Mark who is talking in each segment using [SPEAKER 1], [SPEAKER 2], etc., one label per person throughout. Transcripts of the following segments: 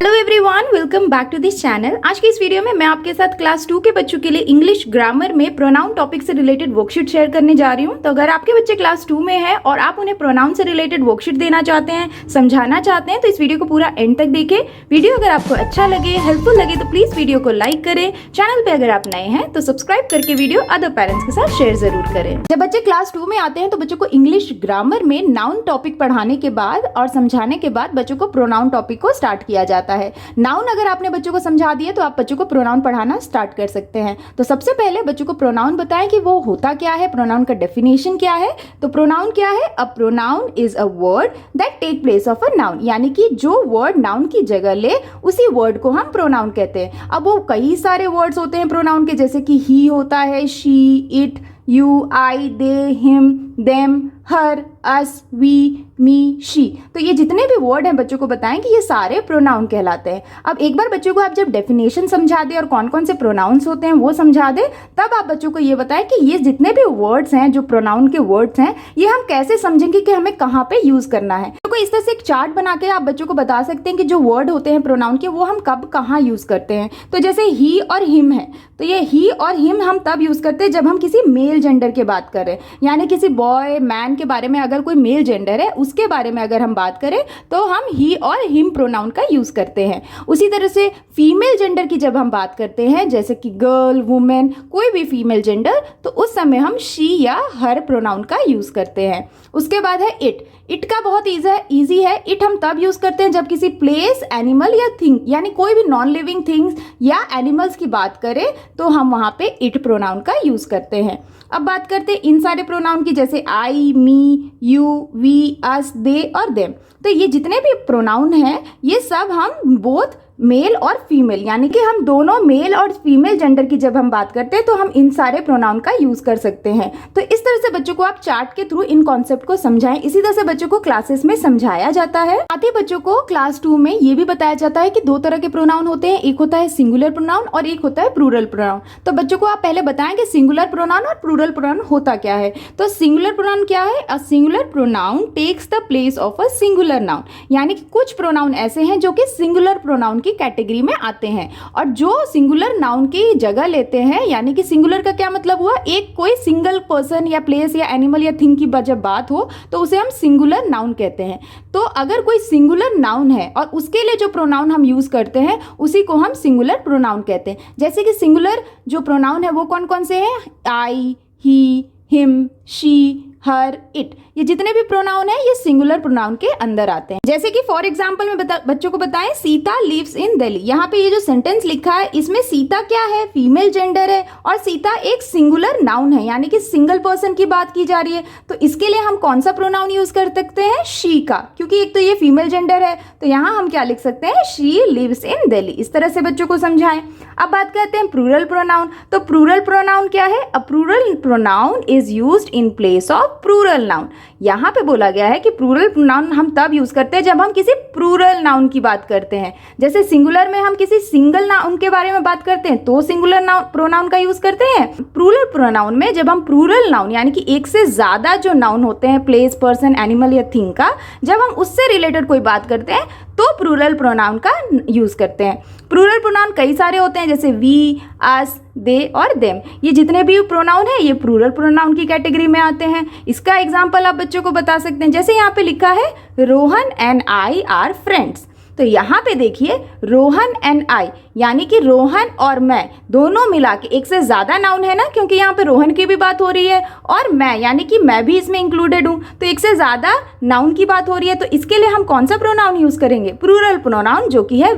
[SPEAKER 1] Hello everyone, welcome back to this channel. आज की इस वीडियो में मैं आपके साथ क्लास 2 के बच्चों के लिए इंग्लिश ग्रामर में प्रोनाउन टॉपिक से रिलेटेड वर्कशीट शेयर करने जा रही हूं। तो अगर आपके बच्चे क्लास 2 में हैं और आप उन्हें प्रोनाउन से रिलेटेड वर्कशीट देना चाहते हैं, समझाना चाहते हैं, तो इस वीडियो को पूरा एंड तक देखें। वीडियो अगर आपको अच्छा लगे, हेल्पफुल लगे तो प्लीज वीडियो को लाइक करें। चैनल पर अगर आप नए हैं तो सब्सक्राइब करके वीडियो अदर पेरेंट्स के साथ शेयर जरूर करें। जब बच्चे क्लास 2 में आते हैं तो बच्चों को इंग्लिश ग्रामर में नाउन टॉपिक पढ़ाने के बाद और समझाने के बाद बच्चों को प्रोनाउन टॉपिक को स्टार्ट किया जाता है। नाउन अगर आपने बच्चों को समझा दिए तो आप बच्चों को प्रोनाउन पढ़ाना स्टार्ट कर सकते हैं। तो सबसे पहले बच्चों को प्रोनाउन बताएं कि वो होता क्या है, प्रोनाउन का डेफिनेशन क्या है। तो प्रोनाउन क्या है? A pronoun is a word that take place of a noun, यानी कि जो वर्ड नाउन की जगह ले उसी वर्ड को हम प्रोनाउन कहते हैं। अब वो कई सारे वर्ड्स होते हैं प्रोनाउन के, जैसे कि ही होता है, she, it, you, I, they, him, them, her, us, we, me, she. तो ये जितने भी वर्ड हैं बच्चों को बताएं कि ये सारे प्रोनाउन कहलाते हैं। अब एक बार बच्चों को आप जब डेफिनेशन समझा दें और कौन कौन से प्रोनाउंस होते हैं वो समझा दें, तब आप बच्चों को ये बताएं कि ये जितने भी वर्ड्स हैं, जो प्रोनाउन के वर्ड्स हैं, ये हम कैसे समझेंगे कि हमें कहाँ पे यूज करना है। तो इस तरह से एक चार्ट बना के आप बच्चों को बता सकते हैं कि जो वर्ड होते हैं प्रोनाउन के वो हम कब कहाँ यूज करते हैं। तो जैसे ही और हिम है, तो ये ही और हिम हम तब यूज करते हैं जब हम किसी मेल जेंडर की बात करें, यानी किसी बॉय मैन के बारे में, अगर कोई मेल जेंडर है उसके बारे में अगर हम बात करें तो हम ही और हिम प्रोनाउन का यूज करते हैं। उसी तरह से फीमेल जेंडर की जब हम बात करते हैं, जैसे कि गर्ल, वुमेन, कोई भी फीमेल जेंडर, तो उस समय हम शी या हर प्रोनाउन का यूज करते हैं। उसके बाद है इट। इट का बहुत ईजी है। इट हम तब यूज करते हैं जब किसी प्लेस, एनिमल या थिंग, यानी कोई भी नॉन लिविंग थिंग्स या एनिमल्स की बात करें तो हम वहां पे इट प्रोनाउन का यूज करते हैं। अब बात करते हैं इन सारे प्रोनाउन की, जैसे आई, मी, यू, वी, अस, दे और देम। तो ये जितने भी प्रोनाउन हैं ये सब हम बोथ मेल और फीमेल, यानी कि हम दोनों मेल और फीमेल जेंडर की जब हम बात करते हैं तो हम इन सारे प्रोनाउन का यूज कर सकते हैं। तो इस तरह से बच्चों को आप चार्ट के थ्रू इन कॉन्सेप्ट को समझाएं। इसी तरह से बच्चों को क्लासेस में समझाया जाता है। साथ ही बच्चों को क्लास 2 में ये भी बताया जाता है कि दो तरह के प्रोनाउन होते हैं, एक होता है सिंगुलर प्रोनाउन और एक होता है प्लूरल प्रोनाउन। तो बच्चों को आप पहले बताएं कि सिंगुलर प्रोनाउन और प्लूरल प्रोनाउन होता क्या है। तो सिंगुलर प्रोनाउन क्या है? A singular pronoun takes the place of a singular noun, यानी कि कुछ प्रोनाउन ऐसे हैं जो कि सिंगुलर प्रोनाउन की कैटेगरी में आते हैं और जो सिंगुलर नाउन की जगह लेते हैं, यानी कि सिंगुलर का क्या मतलब हुआ? एक कोई सिंगल पर्सन या प्लेस या एनिमल या थिंग की जब बात हो तो उसे हम सिंगुलर नाउन कहते हैं। तो अगर कोई सिंगुलर नाउन है और उसके लिए जो प्रोनाउन हम यूज करते हैं उसी को हम सिंगुलर प्रोनाउन कहते हैं। जैसे कि सिंगुलर जो प्रोनाउन है वो कौन कौन से हैं? आई, ही, हिम, शी, हर, इट, ये जितने भी प्रोनाउन है ये सिंगुलर प्रोनाउन के अंदर आते हैं। जैसे कि फॉर एग्जांपल में बच्चों को बताएं, सीता लिव्स इन दिल्ली। यहाँ पे ये जो सेंटेंस लिखा है इसमें सीता क्या है? फीमेल जेंडर है और सीता एक सिंगुलर नाउन है, यानी कि सिंगल पर्सन की बात की जा रही है। तो इसके लिए हम कौन सा प्रोनाउन यूज कर सकते हैं? शी का, क्योंकि एक तो ये फीमेल जेंडर है। तो यहाँ हम क्या लिख सकते हैं? She lives in Delhi. इस तरह से बच्चों को समझाएं। अब बात करते हैं प्लूरल प्रोनाउन। तो प्लूरल प्रोनाउन क्या है? A plural pronoun is used in place of plural noun. यहाँ पे बोला गया है कि प्लूरल प्रोनाउन हम तब यूज करते हैं जब हम किसी प्लूरल नाउन की बात करते हैं। जैसे सिंगुलर में हम किसी सिंगल नाउन के बारे में बात करते हैं तो सिंगुलर नाउन प्रोनाउन का यूज करते हैं। प्लूरल प्रोनाउन में जब हम प्लूरल नाउन, यानी कि एक से ज्यादा जो नाउन होते हैं, प्लेस, पर्सन, एनिमल या थिंग का, जब हम उससे रिलेटेड कोई बात करते हैं तो प्लूरल प्रोनाउन का यूज करते हैं। प्लूरल प्रोनाउन कई सारे होते हैं, जैसे वी, अस, दे और देम। ये जितने भी प्रोनाउन है ये प्लूरल प्रोनाउन की कैटेगरी में आते हैं। इसका एग्जांपल आप बच्चों को बता सकते हैं। जैसे यहाँ पे लिखा है Rohan and I R friends. तो यहाँ पे देखिए रोहन एंड आई, यानी कि रोहन और मैं दोनों मिला के, एक से ज्यादा नाउन है ना, क्योंकि यहाँ पे रोहन की भी बात हो रही है और मैं, यानी कि मैं भी इसमें इंक्लूडेड हूँ, तो एक से ज्यादा नाउन की बात हो रही है। तो इसके लिए हम कौन सा प्रोनाउन यूज करेंगे? प्लूरल प्रोनाउन, जो कि है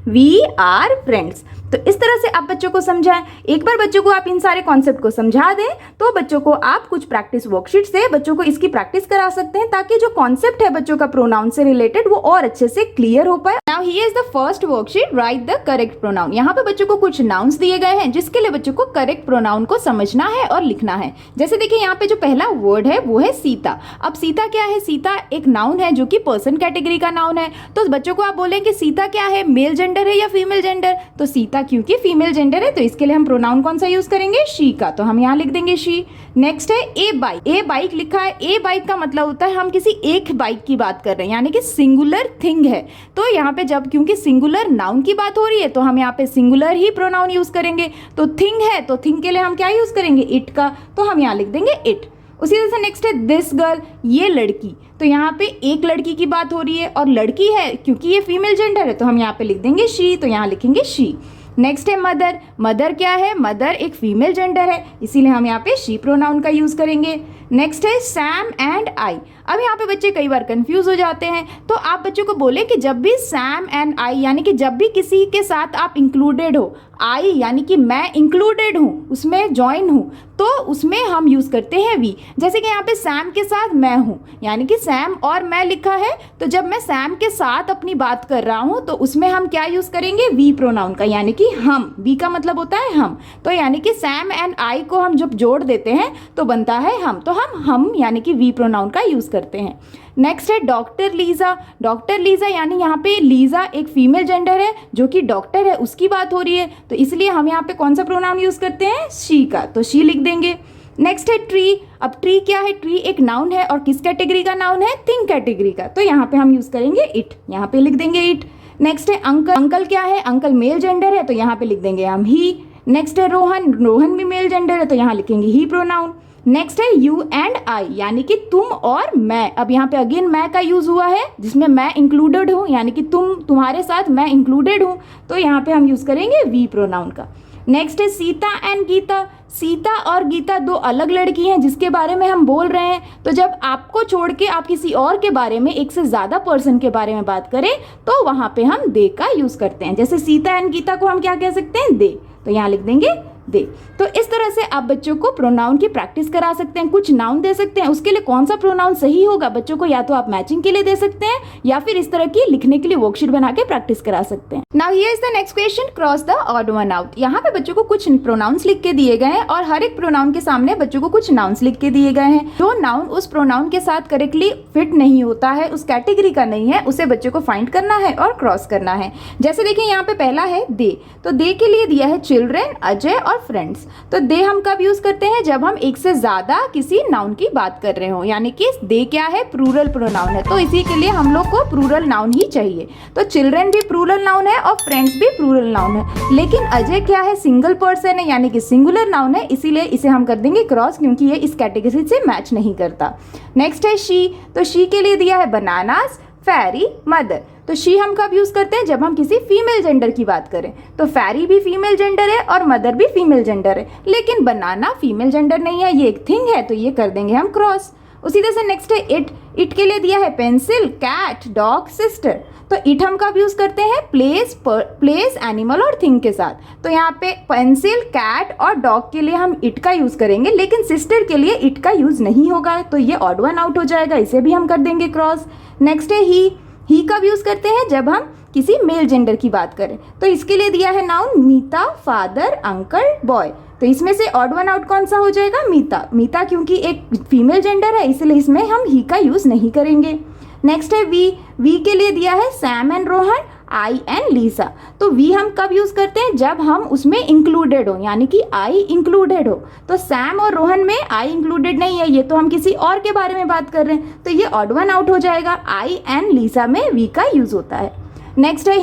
[SPEAKER 1] वी आर फ्रेंड्स। तो इस तरह से आप बच्चों को समझाएं। एक बार बच्चों को आप इन सारे कॉन्सेप्ट को समझा दें तो बच्चों को आप कुछ प्रैक्टिस वर्कशीट से बच्चों को इसकी प्रैक्टिस करा सकते हैं, ताकि जो कॉन्सेप्ट है बच्चों का प्रोनाउन से रिलेटेड वो और अच्छे से क्लियर हो पाए। Now here is the first worksheet, right the correct pronoun. यहाँ पे बच्चों को कुछ नाउन्स दिए गए हैं जिसके लिए बच्चों को करेक्ट प्रोनाउन को समझना है और लिखना है। जैसे देखिए यहाँ पे जो पहला वर्ड है वो है सीता। अब सीता क्या है? सीता एक नाउन है जो कि पर्सन कैटेगरी का नाउन है। तो बच्चों को आप बोलेंगे सीता क्या है? मेल जेंडर है या फीमेल जेंडर? तो सीता क्योंकि फीमेल जेंडर है तो इसके लिए हम प्रोनाउन कौन सा यूज करेंगे? शी का। तो हम यहाँ लिख देंगे शी। नेक्स्ट है ए बाइक। ए बाइक लिखा है। ए बाइक का मतलब होता है हम किसी एक बाइक की बात कर रहे हैं, यानी कि सिंगुलर थिंग है। तो तो यहाँ पे जब क्योंकि सिंगुलर नाउन की बात हो रही है तो हम यहाँ पे सिंगुलर ही प्रोनाउन यूज करेंगे। तो थिंग है तो थिंग के लिए हम क्या यूज करेंगे, इट का, तो हम यहाँ लिख देंगे इट। उसी तरह से नेक्स्ट है दिस गर्ल, ये लड़की। तो यहाँ पे एक लड़की की बात हो रही है और लड़की है क्योंकि ये फीमेल जेंडर है तो हम यहाँ पे लिख देंगे शी, तो यहाँ लिखेंगे शी। नेक्स्ट है मदर, मदर क्या है, मदर एक फीमेल जेंडर है इसीलिए हम यहाँ पे शी प्रोनाउन का यूज करेंगे। नेक्स्ट है सैम एंड आई। अब यहाँ पे बच्चे कई बार कंफ्यूज हो जाते हैं, तो आप बच्चों को बोले कि जब भी सैम एंड आई यानी कि जब भी किसी के साथ आप इंक्लूडेड हो, आई यानी कि मैं इंक्लूडेड हूँ, उसमें ज्वाइन हूँ, तो उसमें हम यूज़ करते हैं वी। जैसे कि यहाँ पे सैम के साथ मैं हूँ यानी कि सैम और मैं लिखा है, तो जब मैं सैम के साथ अपनी बात कर रहा हूँ तो उसमें हम क्या यूज़ करेंगे, वी प्रोनाउन का, यानी कि हम। वी का मतलब होता है हम, तो यानी कि सैम एंड आई को हम जब जोड़ देते हैं तो बनता है हम, तो हम यानी कि वी प्रोनाउन का यूज़ करते हैं। नेक्स्ट है डॉक्टर लीजा। डॉक्टर लीजा यानी यहाँ पे लीजा एक फीमेल जेंडर है जो कि डॉक्टर है, उसकी बात हो रही है, तो इसलिए हम यहाँ पे कौन सा प्रोनाउन यूज़ करते हैं, शी का, तो शी लिख देंगे। नेक्स्ट है ट्री। अब ट्री क्या है, ट्री एक नाउन है और किस कैटेगरी का नाउन है, थिंग कैटेगरी का, तो यहाँ पे हम यूज़ करेंगे इट, यहाँ पे लिख देंगे इट। नेक्स्ट है अंकल। अंकल क्या है, अंकल मेल जेंडर है तो यहाँ पे लिख देंगे हम ही। नेक्स्ट है रोहन। रोहन भी मेल जेंडर है तो यहाँ लिखेंगे ही प्रोनाउन। नेक्स्ट है यू एंड आई यानी कि तुम और मैं। अब यहाँ पे अगेन मैं का यूज हुआ है जिसमें मैं इंक्लूडेड हूँ, यानी कि तुम्हारे साथ मैं इंक्लूडेड हूँ, तो यहाँ पे हम यूज करेंगे वी प्रोनाउन का। नेक्स्ट है सीता एंड गीता। सीता और गीता दो अलग लड़की हैं जिसके बारे में हम बोल रहे हैं, तो जब आपको छोड़ के आप किसी और के बारे में, एक से ज़्यादा पर्सन के बारे में बात करें तो वहाँ पे हम दे का यूज़ करते हैं। जैसे सीता एंड गीता को हम क्या कह सकते हैं, दे, तो यहाँ लिख देंगे दे। तो इस तरह से आप बच्चों को प्रोनाउन की प्रैक्टिस करा सकते हैं, कुछ नाउन दे सकते हैं, उसके लिए कौन सा प्रोनाउन सही होगा बच्चों को या तो आप मैचिंग के लिए दे सकते हैं या फिर इस तरह की लिखने के लिए वर्कशीट बना के प्रैक्टिस करा सकते हैं। Now here is the next question, cross the odd one out. यहाँ पे बच्चों को कुछ प्रोनाउंस लिख के दिए गए हैं और हर एक प्रोनाउन के सामने बच्चों को कुछ नाउन्स लिख के दिए गए हैं। जो नाउन उस प्रोनाउन के साथ करेक्टली फिट नहीं होता है, उस कैटेगरी का नहीं है, उसे बच्चों को फाइंड करना है और क्रॉस करना है। जैसे देखिए यहाँ पे पहला है दे, तो दे के लिए दिया है चिल्ड्रेन, अजय और फ्रेंड्स। तो दे हम कब यूज करते हैं, जब हम एक से ज्यादा किसी नाउन की बात कर रहे हो, यानी कि दे क्या है, प्लूरल प्रोनाउन है, तो इसी के लिए हम लोग को प्लूरल नाउन ही चाहिए। तो चिल्ड्रेन भी प्लूरल नाउन है और फ्रेंड्स भी प्लूरल नाउन है, लेकिन अजय क्या है, सिंगल पर्सन है यानी कि सिंगुलर नाउन है, इसीलिए इसे हम कर देंगे क्रॉस क्योंकि ये इस कैटेगरी से मैच नहीं करता। नेक्स्ट है शी, तो शी के लिए दिया है बनानास, फैरी, मदर। तो शी हम कब यूज करते हैं, जब हम किसी फीमेल जेंडर की बात करें। तो फैरी भी फीमेल जेंडर है और मदर भी फीमेल जेंडर है, लेकिन बनाना फीमेल जेंडर नहीं है, ये एक थिंग है, तो ये कर देंगे हम क्रॉस। उसी तरह से नेक्स्ट है इट। इट के लिए दिया है पेंसिल, कैट, डॉग, सिस्टर। तो इट हम कब यूज करते हैं, प्लेस, एनिमल और थिंग के साथ। तो यहाँ पे पेंसिल, कैट और डॉग के लिए हम इट का यूज करेंगे, लेकिन सिस्टर के लिए इट का यूज नहीं होगा, तो ये ऑड वन आउट हो जाएगा, इसे भी हम कर देंगे क्रॉस। नेक्स्ट है ही कब यूज करते हैं, जब हम किसी मेल जेंडर की बात करें। तो इसके लिए दिया है नाउन मीता, फादर, अंकल, बॉय। तो इसमें से ऑड वन आउट कौन सा हो जाएगा, मीता। मीता क्योंकि एक फीमेल जेंडर है इसलिए इसमें हम ही का यूज नहीं करेंगे। नेक्स्ट है वी के लिए दिया है Sam and Rohan, I and Lisa. तो वी हम कब यूज करते हैं, जब हम उसमें इंक्लूडेड हो, यानी कि आई इंक्लूडेड हो। तो सैम और रोहन में आई इंक्लूडेड नहीं है, ये तो हम किसी और के बारे में बात कर रहे हैं, तो ये ऑड वन आउट हो जाएगा। आई एंड लीसा में वी का यूज होता है। नेक्स्ट है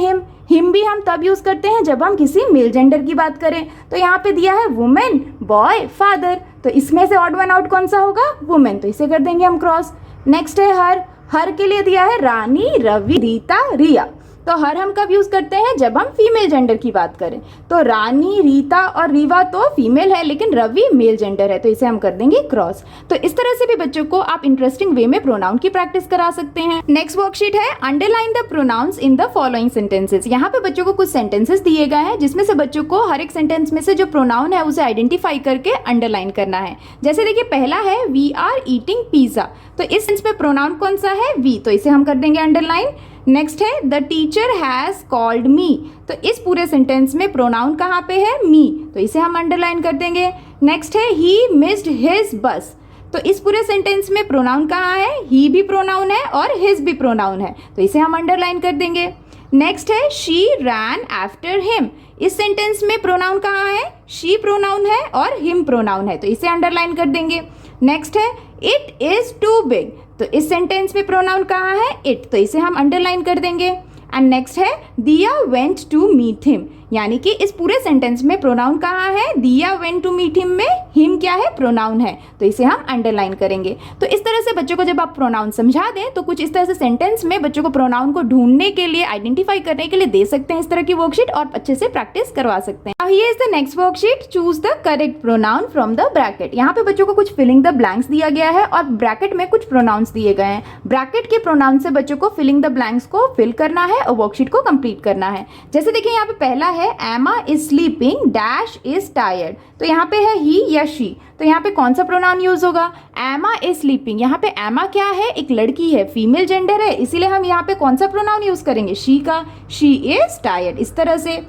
[SPEAKER 1] हिम भी हम तब यूज करते हैं जब हम किसी मेल जेंडर की बात करें। तो यहाँ पे दिया है वुमेन, बॉय, फादर। तो इसमें से ऑड वन आउट कौन सा होगा, वुमेन, तो इसे कर देंगे हम क्रॉस। नेक्स्ट है हर के लिए दिया है रानी, रवि, रीता, रिया। तो हर हम कब यूज करते हैं, जब हम फीमेल जेंडर की बात करें। तो रानी, रीता और रीवा तो फीमेल है, लेकिन रवि मेल जेंडर है, तो इसे हम कर देंगे क्रॉस। तो इस तरह से भी बच्चों को आप इंटरेस्टिंग वे में प्रोनाउन की प्रैक्टिस करा सकते हैं। नेक्स्ट वर्कशीट है underline the pronounce in the following sentences. यहाँ पे बच्चों को कुछ सेंटेंसेस दिए गए हैं जिसमें से बच्चों को हर एक सेंटेंस में से जो प्रोनाउन है उसे आइडेंटिफाई करके अंडरलाइन करना है। जैसे देखिए पहला है वी आर ईटिंग पिज्जा। तो इस सेंस में प्रोनाउन कौन सा है, वी, तो इसे हम कर देंगे अंडरलाइन। नेक्स्ट है the teacher has called me. तो इस पूरे सेंटेंस में प्रोनाउन कहाँ पे है, मी, तो इसे हम अंडरलाइन कर देंगे। नेक्स्ट है ही मिस्ड हिज बस। तो इस पूरे सेंटेंस में प्रोनाउन कहाँ है, ही भी प्रोनाउन है और हिज भी प्रोनाउन है, तो इसे हम अंडरलाइन कर देंगे। नेक्स्ट है शी रैन आफ्टर हिम। इस सेंटेंस में प्रोनाउन कहाँ है, शी प्रोनाउन है और हिम प्रोनाउन है, तो इसे अंडरलाइन कर देंगे। नेक्स्ट है इट इज टू बिग। तो इस सेंटेंस में प्रोनाउन कहाँ है, इट, तो इसे हम अंडरलाइन कर देंगे। एंड नेक्स्ट है दिया वेंट टू मीट हिम, यानी कि इस पूरे सेंटेंस में प्रोनाउन कहाँ है, दिया वेंट टू मीट हिम में हिम क्या है, प्रोनाउन है, तो इसे हम अंडरलाइन करेंगे। तो इस तरह से बच्चों को जब आप प्रोनाउन समझा दें तो कुछ इस तरह से सेंटेंस में बच्चों को प्रोनाउन को ढूंढने के लिए, आइडेंटिफाई करने के लिए दे सकते हैं इस तरह की वर्कशीट और अच्छे से प्रैक्टिस करवा सकते हैं। Now here is the next worksheet, choose the correct pronoun from the bracket। यहाँ पे बच्चों को कुछ फिलिंग द ब्लैंक्स दिया गया है और ब्रैकेट में कुछ प्रोनाउंस दिए गए हैं। ब्रैकेट के प्रोनाउन से बच्चों को फिलिंग द ब्लैंक्स को फिल करना है और वर्कशीट को कंप्लीट करना है। जैसे देखिए यहाँ पे पहला है एमा is sleeping dash is tired, तो यहाँ पे है ही या शी, तो यहाँ पे कौन सा प्रोनाउन यूज होगा, एमा इज स्लीपिंग। यहाँ पे एमा क्या है, एक लड़की है, फीमेल जेंडर है, इसीलिए हम यहाँ पे कौन सा प्रोनाउन यूज करेंगे, शी का, शी इज टायर्ड, इस तरह से।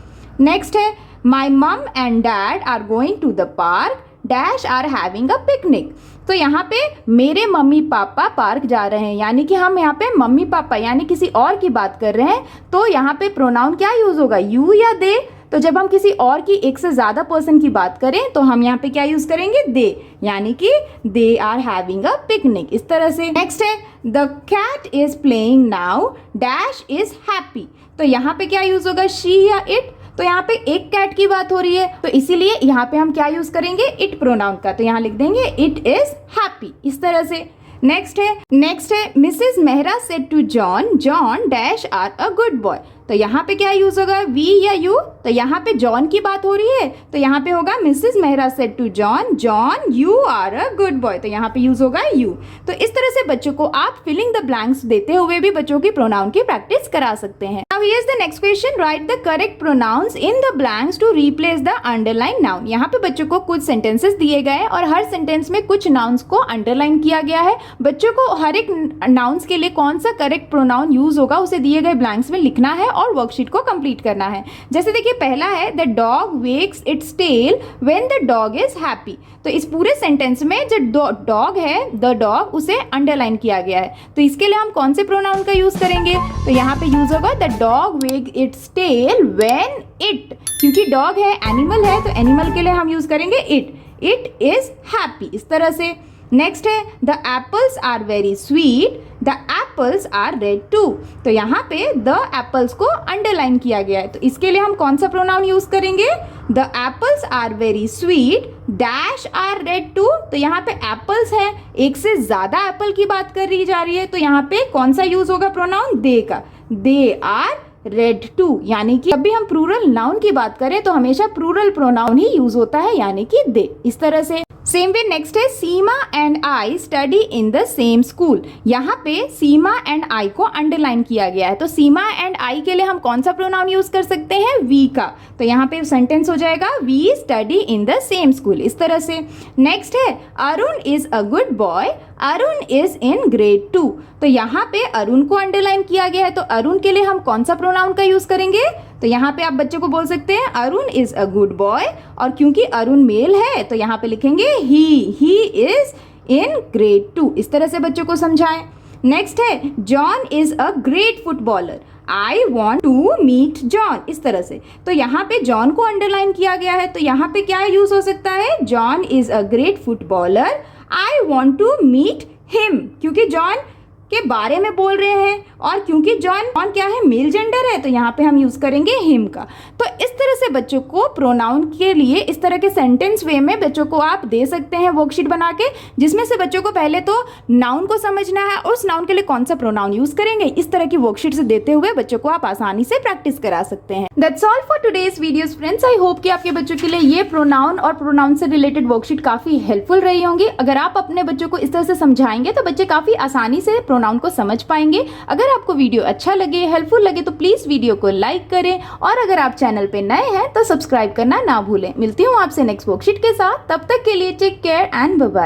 [SPEAKER 1] नेक्स्ट है my mom and dad are going to the park dash are having a picnic, तो यहाँ पे मेरे मम्मी पापा पार्क जा रहे हैं, यानी कि हम यहाँ पे मम्मी पापा यानी किसी और की बात कर रहे हैं, तो यहाँ पे प्रोनाउन क्या यूज होगा, यू या दे। तो जब हम किसी और की, एक से ज़्यादा पर्सन की बात करें तो हम यहाँ पे क्या यूज करेंगे, दे, यानी कि they are having a picnic, इस तरह से। नेक्स्ट है the cat is playing now dash is happy, तो यहाँ पे क्या यूज होगा, शी या इट, तो यहाँ पे एक कैट की बात हो रही है तो इसीलिए यहाँ पे हम क्या यूज करेंगे, इट प्रोनाउन का, तो यहाँ लिख देंगे इट इज हैप्पी, इस तरह से। नेक्स्ट है Mrs Mehra said to John John dash are a good boy, तो यहाँ पे क्या यूज होगा, वी या यू, तो यहाँ पे जॉन की बात हो रही है तो यहाँ पे होगा Mrs Mehra said to John John you are a good boy, तो यहाँ पे यूज होगा यू। तो इस तरह से बच्चों को आप फिलिंग द ब्लैंक्स देते हुए भी बच्चों की प्रोनाउन की प्रैक्टिस करा सकते हैं। Now here's the next question, write the correct pronouns in the blanks to replace the underlined noun। यहाँ पे बच्चों को कुछ सेंटेंसेस दिए गए हैं और हर सेंटेंस में कुछ नाउन्स को अंडरलाइन किया गया है। बच्चों को हर एक नाउन्स के लिए कौन सा करेक्ट प्रोनाउन यूज होगा उसे दिए गए ब्लैंक्स में लिखना है और वर्कशीट को कंप्लीट करना है। जैसे देखिए पहला है the dog wags its tail when the dog is happy, तो इस पूरे सेंटेंस में जो डॉग है, द डॉग, उसे अंडरलाइन किया गया है, तो इसके लिए हम कौन से प्रोनाउन का यूज करेंगे, तो यहाँ पे यूज होगा द डॉग वेग इट्स टेल व्हेन इट, क्योंकि डॉग है, एनिमल है, तो एनिमल के लिए हम यूज करेंगे इट, इट इज हैप्पी, इस तरह से। नेक्स्ट है the apples are very sweet the apples are red too, तो यहाँ पे द एप्पल्स को अंडरलाइन किया गया है, तो इसके लिए हम कौन सा प्रोनाउन यूज करेंगे, the apples are very sweet dash are red too, तो यहाँ पे एप्पल्स है, एक से ज्यादा एप्पल की बात कर रही जा रही है, तो यहाँ पे कौन सा यूज होगा प्रोनाउन, दे का, दे आर रेड टू, यानी कि जब भी हम प्लूरल नाउन की बात करें तो हमेशा प्लूरल प्रोनाउन ही यूज होता है, यानी कि दे, इस तरह से। सेम वे नेक्स्ट है Seema and I study in the same school, यहाँ पे सीमा एंड आई को अंडरलाइन किया गया है, तो सीमा एंड आई के लिए हम कौन सा प्रोनाउन यूज कर सकते हैं, वी का, तो यहाँ पे सेंटेंस हो जाएगा we study in the same school, इस तरह से। नेक्स्ट है Arun is a good boy Arun is in grade 2, तो यहाँ पे अरुण को अंडरलाइन किया गया है, तो अरुण के लिए हम कौन सा प्रोनाउन का यूज करेंगे, तो यहाँ पे आप बच्चे को बोल सकते हैं Arun is a good boy, और क्योंकि अरुण मेल है तो यहाँ पे लिखेंगे ही इज इन ग्रेड 2, इस तरह से बच्चों को समझाएं। नेक्स्ट है John is a great footballer I want to meet John, इस तरह से, तो यहाँ पे जॉन को अंडरलाइन किया गया है, तो यहाँ पे क्या यूज हो सकता है, John is a great footballer I want to meet him, क्योंकि जॉन के बारे में बोल रहे हैं और क्योंकि जॉन क्या है, मेल जेंडर है, तो यहाँ पे हम यूज करेंगे हिम का। तो इस तरह से बच्चों को प्रोनाउन के लिए इस तरह के सेंटेंस वे में बच्चों को आप दे सकते हैं वर्कशीट बना के, जिसमें से बच्चों को पहले तो नाउन को समझना है और उस नाउन के लिए कौन सा प्रोनाउन यूज करेंगे, इस तरह की वर्कशीट से देते हुए बच्चों को आप आसानी से प्रैक्टिस करा सकते हैं। That's all for today's videos friends, I hope कि आपके बच्चों के लिए ये प्रोनाउन और प्रोनाउन से रिलेटेड वर्कशीट काफी हेल्पफुल रही होंगी। अगर आप अपने बच्चों को इस तरह से समझाएंगे तो बच्चे काफी आसानी से प्रोनाउन को समझ पाएंगे। अगर आपको वीडियो अच्छा लगे, हेल्पफुल लगे तो प्लीज वीडियो को लाइक करें और अगर आप चैनल पे नए हैं तो सब्सक्राइब करना ना भूलें। मिलती हूँ आपसे नेक्स्ट वर्कशीट के साथ, तब तक के लिए take care and bye bye.